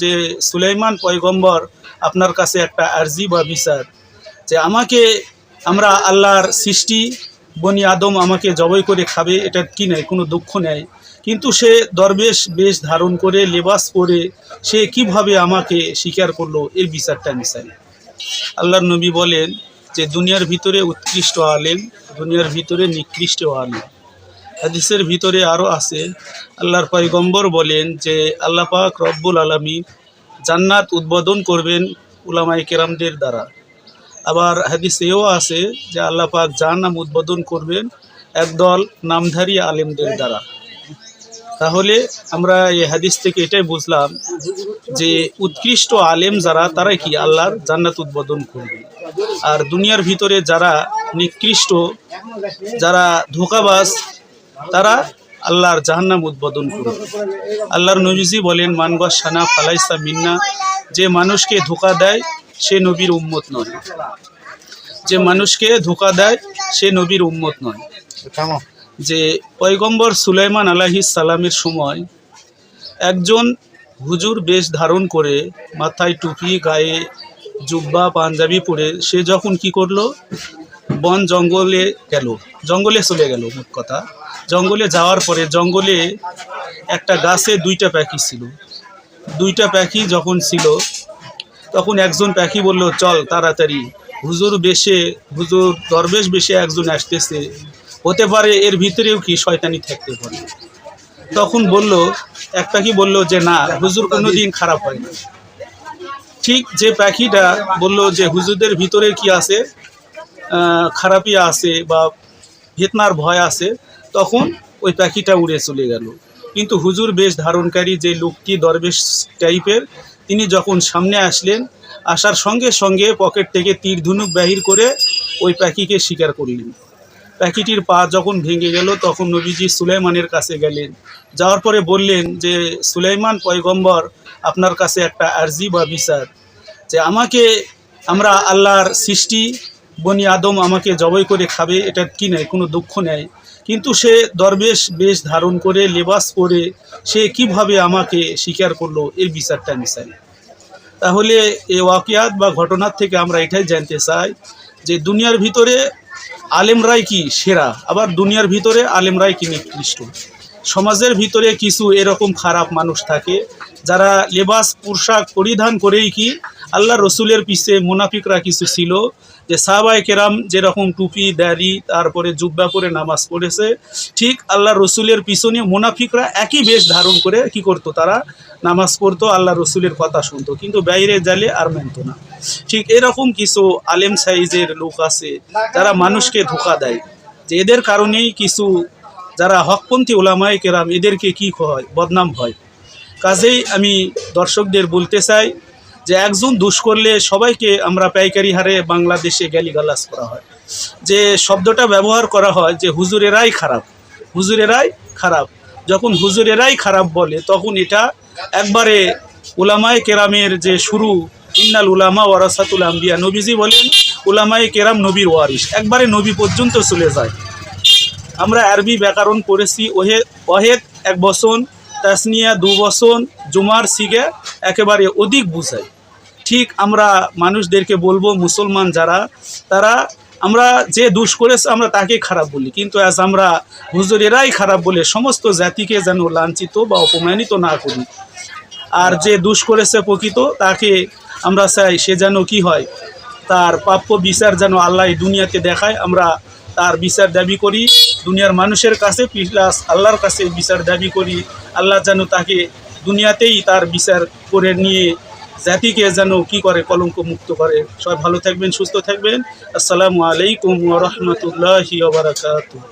যে সুলাইমান পয়গম্বর আপনার কাছে একটা আরজি বা বিচার যে আমরা আল্লাহর সৃষ্টি বনি আদম আমাকে জবাই করে খাবে, এটা কি নেই, কোনো দুঃখ নেই, কিন্তু সে দরবেশ বেশ ধারণ করে লেবাস পরে সে কিভাবে আমাকে স্বীকার করলো, এই বিচারটা আমি চাই। আল্লাহর নবী বলেন যে দুনিয়ার ভিতরে উৎকৃষ্ট আলেম, দুনিয়ার ভিতরে নিকৃষ্ট আলেম। হাদিসের ভিতরে আরও আছে, আল্লাহর পয়গম্বর বলেন যে আল্লাহ পাক রব্বুল আলামিন জান্নাত উদ্বোধন করবেন উলামায়ে কেরামদের দ্বারা। আবার হাদিস এও আছে যে আল্লাহ পাক জাহান্নাম উদ্বোধন করবেন একদল নামধারী আলেমদের দ্বারা। তাহলে আমরা এই হাদিস থেকে এটাই বুঝলাম যে উৎকৃষ্ট আলেম যারা, তারাই কি আল্লাহর জান্নাত উদ্বোধন করবে। আর দুনিয়ার ভিতরে যারা নিকৃষ্ট, যারা ধোঁকাবাজ, তারা আল্লাহর জাহান্নাম উদ্বোধন করবে। আল্লাহর নবীজি বলেন মানগস সানা ফালাইসা মিন্না, যে মানুষকে ধোঁকা দেয় সে নবীর উম্মত নয়, যে মানুষকে ধোঁকা দেয় সে নবীর উম্মত নয়। যে পয়গম্বর সুলাইমান আলাইহিস সালামের সময় একজন হুজুর বেশ ধারণ করে, মাথায় টুপি, গায়ে জুব্বা পাঞ্জাবি পরে সে যখন কি করলো, বন জঙ্গলে গেল, জঙ্গলে চলে গেল। মোট কথা, জঙ্গলে যাওয়ার পরে জঙ্গলে একটা গাছে দুইটা পাখি ছিল। দুইটা পাখি যখন ছিল তখন একজন পাখি বলল, চল তাড়াতাড়ি, হুজুর দরবেশ বেশে একজন আসতেছে, হতে পারে এর ভিতরেও কি শয়তানি থাকতে পারে। তখন এক পাখি বলল যে না, হুজুর কোনোদিন খারাপ হয় না। ঠিক যে পাখিটা বলল যে হুজুরদের ভিতরে কি আছে, খারাপই আছে বা ফিতনার ভয় আছে, তখন ওই পাখিটা উড়ে চলে গেল। কিন্তু হুজুর বেশ ধারণকারী যে লোকটি দরবেশ টাইপের, তিনি যখন সামনে আসলেন, আসার সঙ্গে সঙ্গে পকেট থেকে তীর ধনুক বাহির করে ওই পাখিকে শিকার করলেন। পাখিটির পা যখন ভেঙে গেল তখন নবীজি সুলাইমানের কাছে গেলেন। যাওয়ার পরে বললেন যে সুলাইমান পয়গম্বর আপনার কাছে একটা আরজি বা বিচার যে আমরা আল্লাহর সৃষ্টি বনি আদম আমাকে জবাই করে খাবে, এটা কি নেই, কোনো দুঃখ নেই, কিন্তু সে দরবেশ বেশ ধারণ করে লেবাস পরে সে কিভাবে আমাকে স্বীকার করলো, এর বিচারটা আমি চাই। তাহলে এই ওয়াকিয়াত বা ঘটনার থেকে আমরা এটাই জানতে চাই যে দুনিয়ার ভিতরে আলেমরাই কি সেরা, আবার দুনিয়ার ভিতরে আলেমরাই কি নিকৃষ্ট। সমাজের ভিতরে কিছু এরকম খারাপ মানুষ থাকে যারা লেবাস পোশাক পরিধান করেই কি আল্লাহ রসুলের পিছে মুনাফিকরা কিছু ছিল, যে সাহাবায়ে কেরাম যেরকম টুপি দাড়ি তারপরে জুব্বা পরে নামাজ পড়েছে, ঠিক আল্লাহ রসুলের পিছনে মুনাফিকরা একই বেশ ধারণ করে কি করতো, তারা নামাজ পড়তো, আল্লাহ রসুলের কথা শুনতো, কিন্তু বাইরে জালে আর মানতো না। ঠিক এরকম কিছু আলেম সাইজের লোক আছে যারা মানুষকে ধোঁকা দেয়, যে এদের কারণেই কিছু যারা হকপন্থী ওলামায়ে কেরাম এদেরকে কি হয়, বদনাম হয়। কাজেই আমি দর্শকদের বলতে চাই যে একজন দোষ করলে সবাইকে আমরা পাইকারি হারে বাংলাদেশে গালিগালাজ করা হয়, যে শব্দটা ব্যবহার করা হয় যে হুজুরেরাই খারাপ, হুজুরেরাই খারাপ। যখন হুজুরেরাই খারাপ বলে তখন এটা একবারে উলামায়ে কেরামের যে শুরু, ইন্নাল উলামা ওয়ারাসাতুল আম্বিয়া, নবীজি বলেন উলামায়ে কেরাম নবীর ওয়ারিস, একবারে নবী পর্যন্ত চলে যায়। আমরা আরবি ব্যাকরণ পড়েছি, ওহেদ 1 বচন, তাসনিয়া 2 বচন, জুমার সিগে একেবারে অধিক বুঝায়। ঠিক আমরা মানুষদেরকে বলবো, মুসলমান যারা, তারা আমরা যে দোষ করেছে আমরা তাকে খারাপ বলি, কিন্তু আজ আমরা হুজুরেরাই খারাপ বলে সমস্ত জাতিকে যেন লাঞ্ছিত বা অপমানিত না করি। আর যে দোষ করেছে প্রকৃত, তাকে আমরা চাই সে যেন কি হয়, তার প্রাপ্য বিচার যেন আল্লাহ দুনিয়াতে দেখায়। আমরা তার বিচার দাবি করি দুনিয়ার মানুষের কাছে, প্লাস আল্লাহর কাছে বিচার দাবি করি। আল্লাহ যেন তাকে দুনিয়াতেই তার বিচার করে নিয়ে জাতিকে যেন কি করে, কলঙ্ক মুক্ত করে। সবাই ভালো থাকবেন, সুস্থ থাকবেন। আসসালামু আলাইকুম ওয়া রাহমাতুল্লাহি ওয়া বারাকাতুহু।